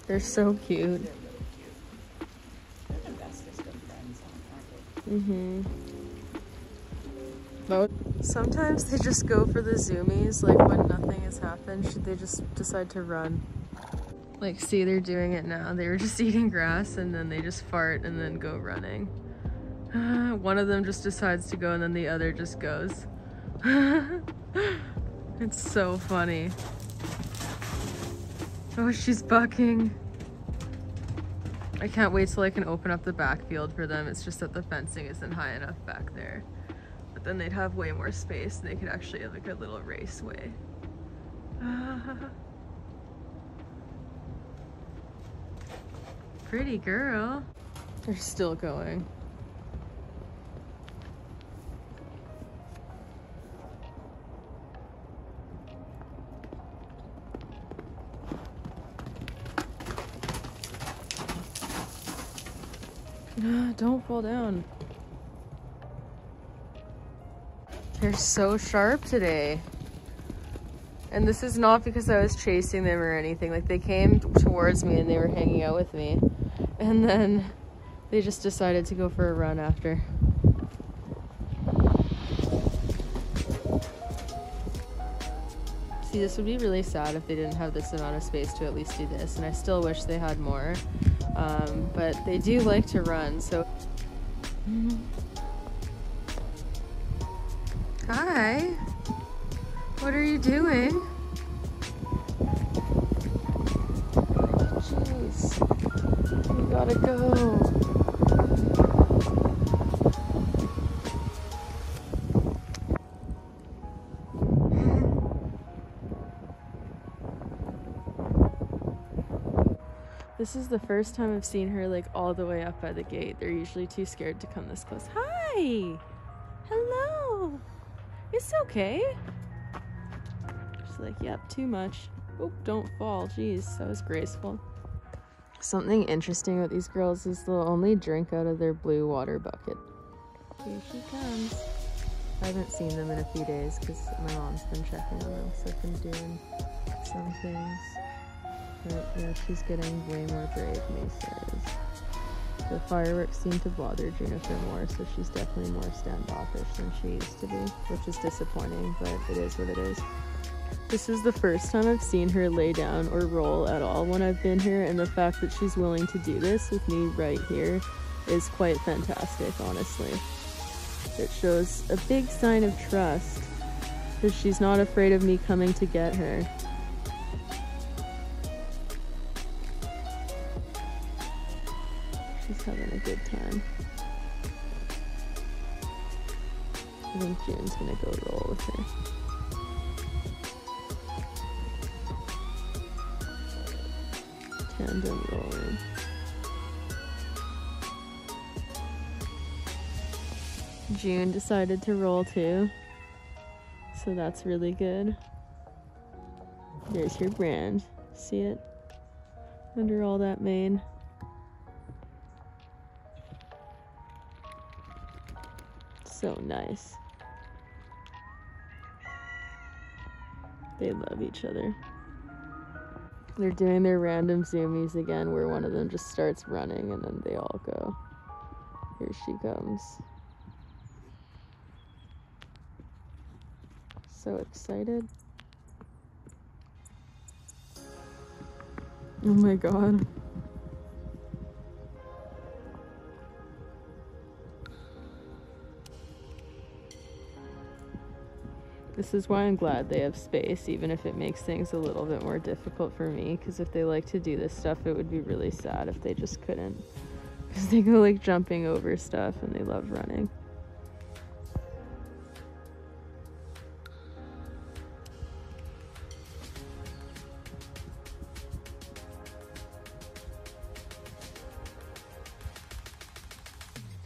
They're so cute. They're the bestest of friends, aren't they? Sometimes they just go for the zoomies, like when nothing has happened, they just decide to run. Like, see, they're doing it now. They were just eating grass and then they just fart and then go running. One of them just decides to go and then the other just goes. It's so funny. Oh, she's bucking. I can't wait till I can open up the backfield for them. It's just that the fencing isn't high enough back there. But then they'd have way more space and they could actually have like a little raceway. Pretty girl. They're still going. Don't fall down. They're so sharp today. And this is not because I was chasing them or anything. Like, they came towards me and they were hanging out with me. And then they just decided to go for a run after. See, this would be really sad if they didn't have this amount of space to at least do this. And I still wish they had more. But they do like to run, so. Hi. What are you doing? Jeez. You gotta go. This is the first time I've seen her like all the way up by the gate. They're usually too scared to come this close. Hi! Hello! It's okay. She's like, yep, too much. Oh, don't fall. Jeez, that was graceful. Something interesting about these girls is they'll only drink out of their blue water bucket. Here she comes. I haven't seen them in a few days because my mom's been checking on them, so I've been doing some things. But yeah, she's getting way more brave, May says. The fireworks seem to bother Juniper more, so she's definitely more standoffish than she used to be, which is disappointing, but it is what it is. This is the first time I've seen her lay down or roll at all when I've been here, and the fact that she's willing to do this with me right here is quite fantastic, honestly. It shows a big sign of trust, because she's not afraid of me coming to get her. She's having a good time. I think June's gonna go roll with her. Tandem rolling. June decided to roll too, so that's really good. There's your brand. See it? Under all that mane. So nice. They love each other. They're doing their random zoomies again where one of them just starts running and then they all go. Here she comes. So excited. Oh my god. This is why I'm glad they have space, even if it makes things a little bit more difficult for me, because if they like to do this stuff, it would be really sad if they just couldn't. Because they go like jumping over stuff and they love running.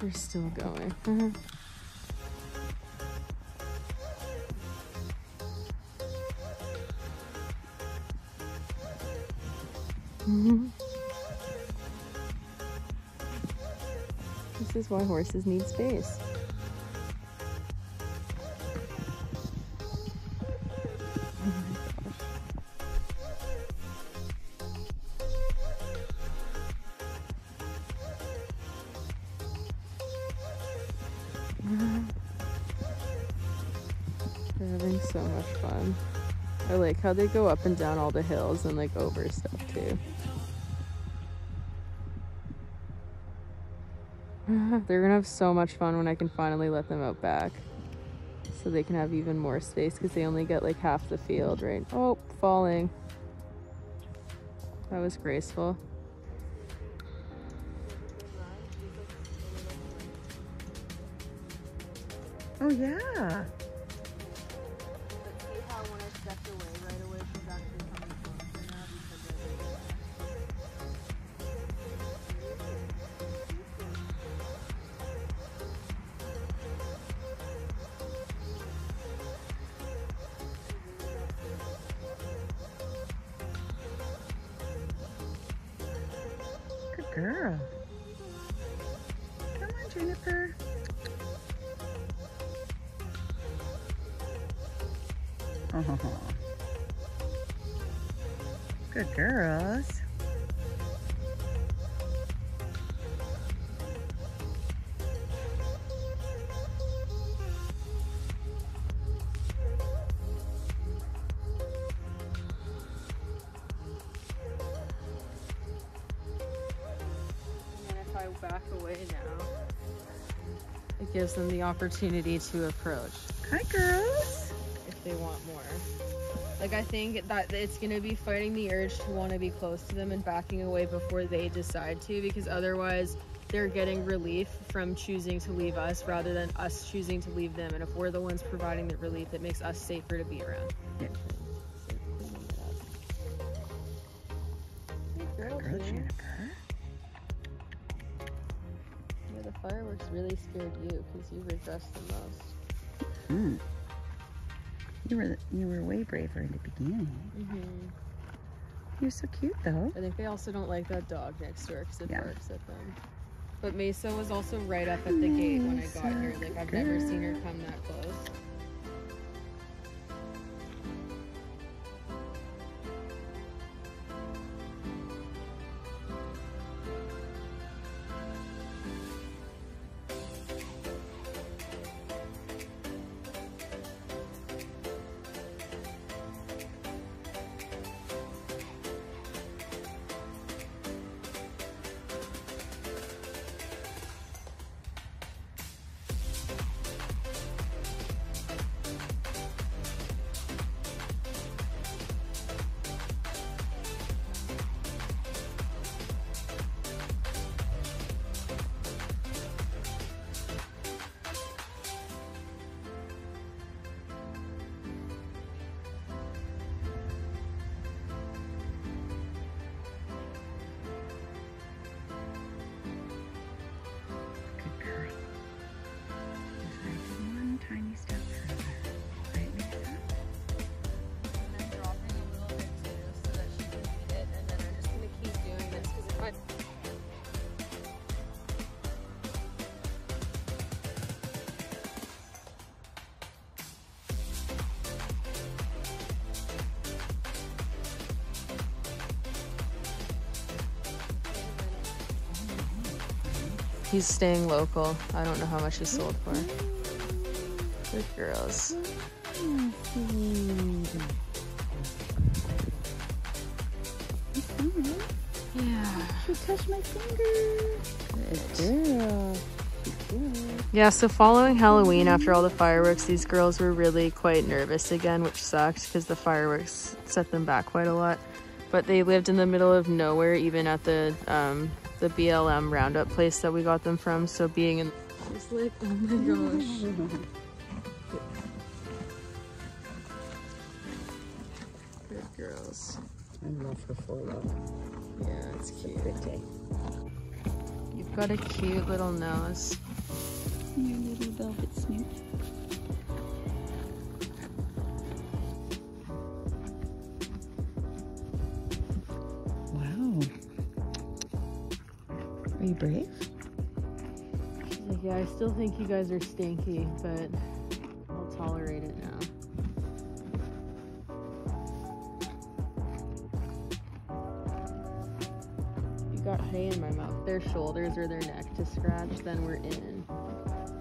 They're still going. This is why horses need space. Oh my gosh. They're having so much fun. I like how they go up and down all the hills and like over stuff too. They're gonna have so much fun when I can finally let them out back. So they can have even more space because they only get like half the field, right? Oh, falling. That was graceful. Oh yeah. Good girl. Come on, Juniper. Oh, good girls. And if I back away now, it gives them the opportunity to approach. Hi, girls. If they want more. Like, I think that it's gonna be fighting the urge to want to be close to them and backing away before they decide to, because otherwise they're getting relief from choosing to leave us rather than us choosing to leave them. And if we're the ones providing the relief, it makes us safer to be around. Yeah. Good girl, Juniper. Yeah, the fireworks really scared you because you regressed the most. Hmm. You were way braver in the beginning. You're so cute, though. I think they also don't like that dog next door because it barks at them. But Mesa was also right up at the gate when I got here. Like, I've never seen her come that close. He's staying local. I don't know how much he sold for. Good girls. Yeah. She touched my finger. Good girl. Yeah, so following Halloween, after all the fireworks, these girls were really quite nervous again, which sucked because the fireworks set them back quite a lot. But they lived in the middle of nowhere, even at the BLM roundup place that we got them from. So being in, it's like, oh my gosh. Good girls. I love her forelock. Yeah, it's cute. Good day. You've got a cute little nose. Your little velvet snoot. Wow. Are you brave? She's like, yeah, I still think you guys are stinky, but I'll tolerate it now. Got hay in my mouth. Their shoulders or their neck to scratch, then we're in.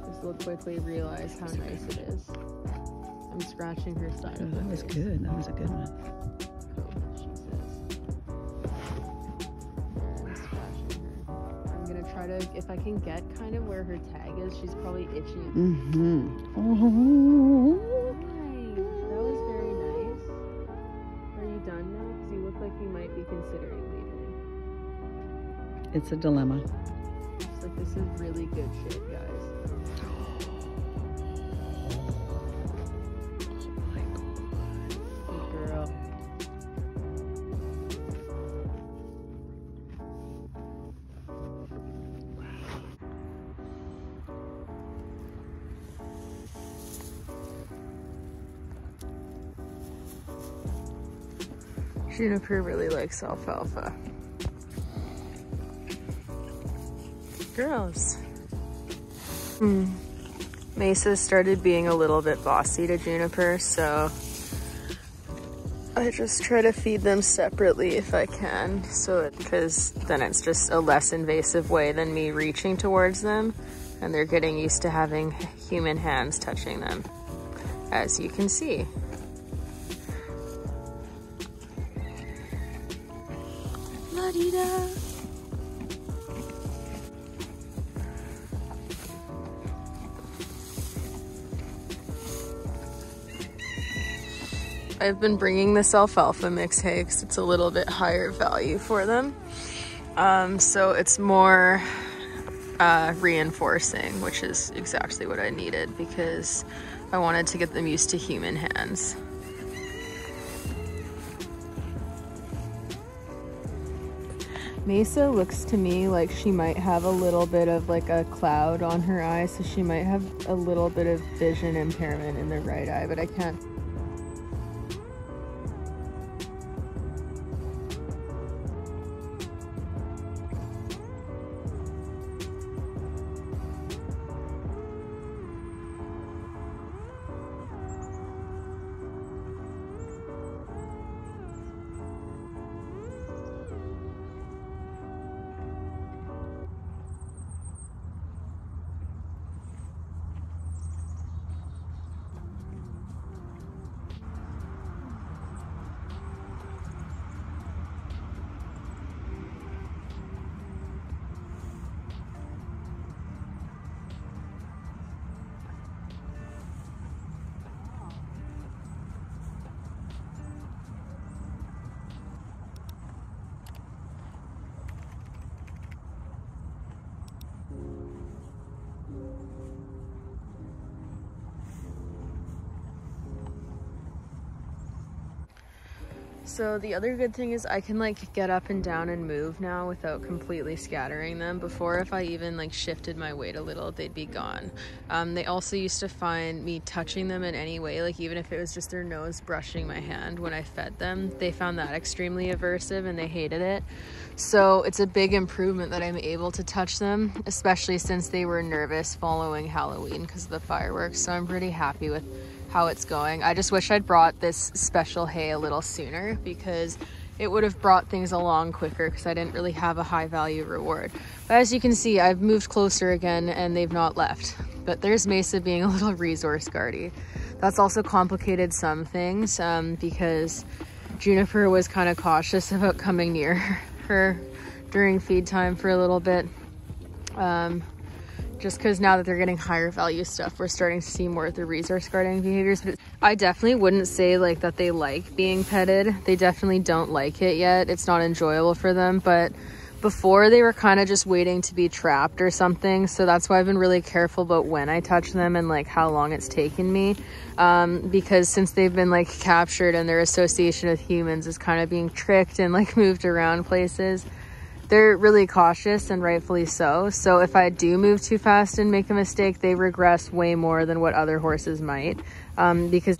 Just will quickly realize how nice it is. I'm scratching her side. Oh, that was good. That was a good one. She says. I'm scratching her. I'm gonna try to, if I can get kind of where her tag is, she's probably itching. Mm-hmm. Oh. Hi. That was very nice. Are you done now? Because you look like you might be considering leaving. It's a dilemma. It's like, this is really good shit, guys. Juniper really likes alfalfa. Girls. Mesa started being a little bit bossy to Juniper, so I just try to feed them separately if I can, because then it's just a less invasive way than me reaching towards them, and they're getting used to having human hands touching them, as you can see. La-dee-da. I've been bringing this alfalfa mix hay because it's a little bit higher value for them. So it's more reinforcing, which is exactly what I needed because I wanted to get them used to human hands. Mesa looks to me like she might have a little bit of like a cloud on her eye, so she might have a little bit of vision impairment in the right eye, but I can't. So the other good thing is I can like get up and down and move now without completely scattering them. Before, if I even like shifted my weight a little, they'd be gone. They also used to find me touching them in any way, like even if it was just their nose brushing my hand when I fed them, they found that extremely aversive and they hated it. So it's a big improvement that I'm able to touch them, especially since they were nervous following Halloween because of the fireworks. So I'm pretty happy with how it's going. I just wish I'd brought this special hay a little sooner because it would have brought things along quicker because I didn't really have a high value reward. But as you can see, I've moved closer again and they've not left. But there's Mesa being a little resource guardy. That's also complicated some things because Juniper was kind of cautious about coming near her during feed time for a little bit. Just because now that they're getting higher value stuff, we're starting to see more of the resource guarding behaviors. But I definitely wouldn't say like that they like being petted. They definitely don't like it yet. It's not enjoyable for them. But before, they were kind of just waiting to be trapped or something. So that's why I've been really careful about when I touch them and like how long it's taken me. Because since they've been like captured and their association with humans is kind of being tricked and like moved around places, they're really cautious, and rightfully so. So if I do move too fast and make a mistake, they regress way more than what other horses might. Because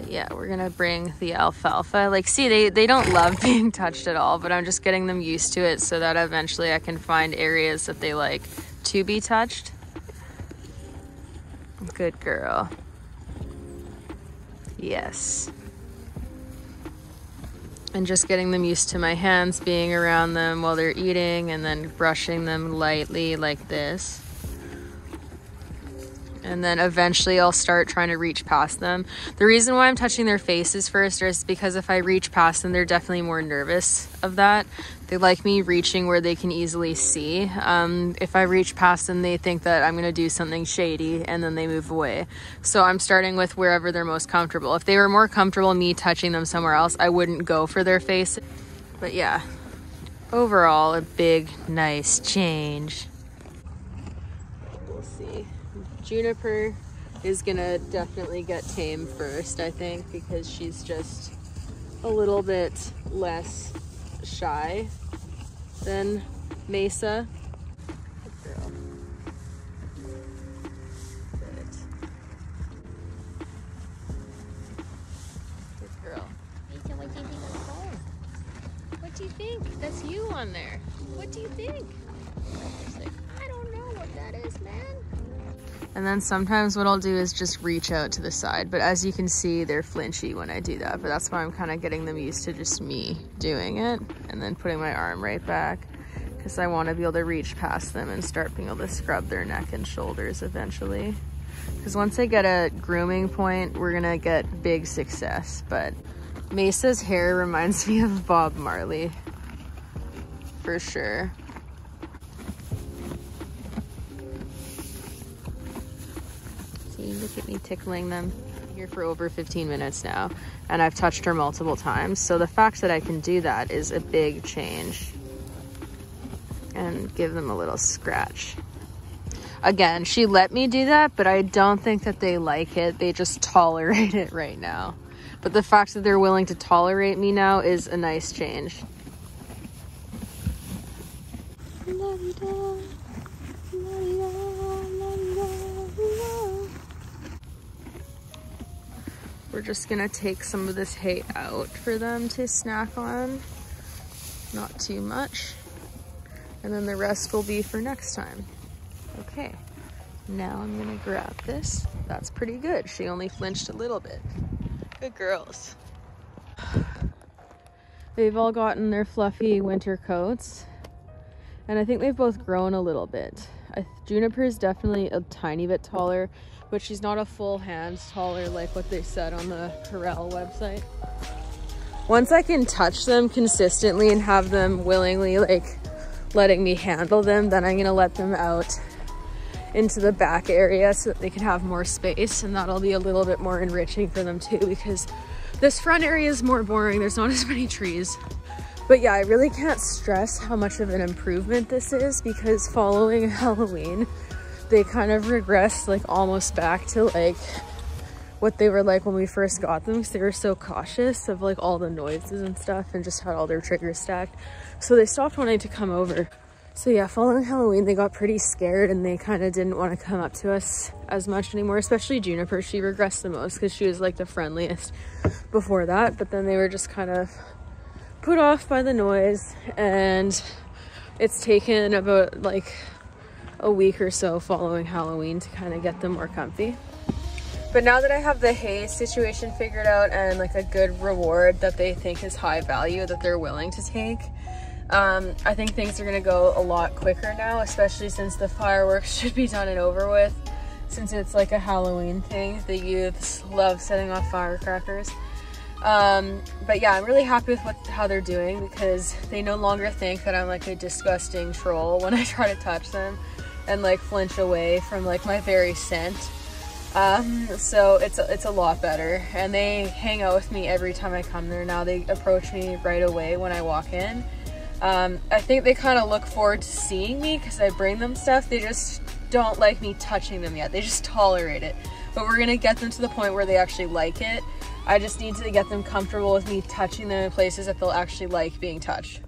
yeah, we're gonna bring the alfalfa. Like, see, they don't love being touched at all, but I'm just getting them used to it so that eventually I can find areas that they like to be touched. Good girl. Yes. And just getting them used to my hands being around them while they're eating, and then brushing them lightly like this. And then eventually I'll start trying to reach past them. The reason why I'm touching their faces first is because if I reach past them, they're definitely more nervous of that. They like me reaching where they can easily see. If I reach past them, they think that I'm gonna do something shady and then they move away. So I'm starting with wherever they're most comfortable. If they were more comfortable me touching them somewhere else, I wouldn't go for their face. But yeah, overall, a big, nice change. We'll see. Juniper is gonna definitely get tame first, I think, because she's just a little bit less shy than Mesa. Good girl. Good. Good girl. Mesa, what do you think of the phone? What do you think? That's you on there. What do you think? She's like, I don't know what that is, man. And then sometimes what I'll do is just reach out to the side. But as you can see, they're flinchy when I do that. But that's why I'm kind of getting them used to just me doing it. And then putting my arm right back. Because I want to be able to reach past them and start being able to scrub their neck and shoulders eventually. Because once I get a grooming point, we're going to get big success. But Mesa's hair reminds me of Bob Marley. For sure. Look at me tickling them. I'm here for over 15 minutes now, and I've touched her multiple times. So the fact that I can do that is a big change. And give them a little scratch. Again, she let me do that, but I don't think that they like it. They just tolerate it right now. But the fact that they're willing to tolerate me now is a nice change. We're just gonna take some of this hay out for them to snack on. Not too much. And then the rest will be for next time. Okay, now I'm gonna grab this. That's pretty good. She only flinched a little bit. Good girls. They've all gotten their fluffy winter coats. And I think they've both grown a little bit. Juniper is definitely a tiny bit taller, but she's not a full hand taller like what they said on the Corral website. Once I can touch them consistently and have them willingly like letting me handle them, then I'm gonna let them out into the back area so that they can have more space, and that'll be a little bit more enriching for them too, because this front area is more boring. There's not as many trees. But yeah, I really can't stress how much of an improvement this is, because following Halloween, they kind of regressed like almost back to like what they were like when we first got them, because they were so cautious of like all the noises and stuff and just had all their triggers stacked. So they stopped wanting to come over. So yeah, following Halloween, they got pretty scared and they kind of didn't want to come up to us as much anymore, especially Juniper. She regressed the most because she was like the friendliest before that, but then they were just kind of put off by the noise, and it's taken about like a week or so following Halloween to kind of get them more comfy. But now that I have the hay situation figured out and like a good reward that they think is high value that they're willing to take, I think things are gonna go a lot quicker now, especially since the fireworks should be done and over with, since it's like a Halloween thing. The youths love setting off firecrackers. But yeah, I'm really happy with how they're doing, because they no longer think that I'm like a disgusting troll when I try to touch them and like flinch away from like my very scent. So it's a lot better, and they hang out with me every time I come there now. They approach me right away when I walk in. I think they kind of look forward to seeing me because I bring them stuff. They just don't like me touching them yet. They just tolerate it. But we're gonna get them to the point where they actually like it. I just need to get them comfortable with me touching them in places that they'll actually like being touched.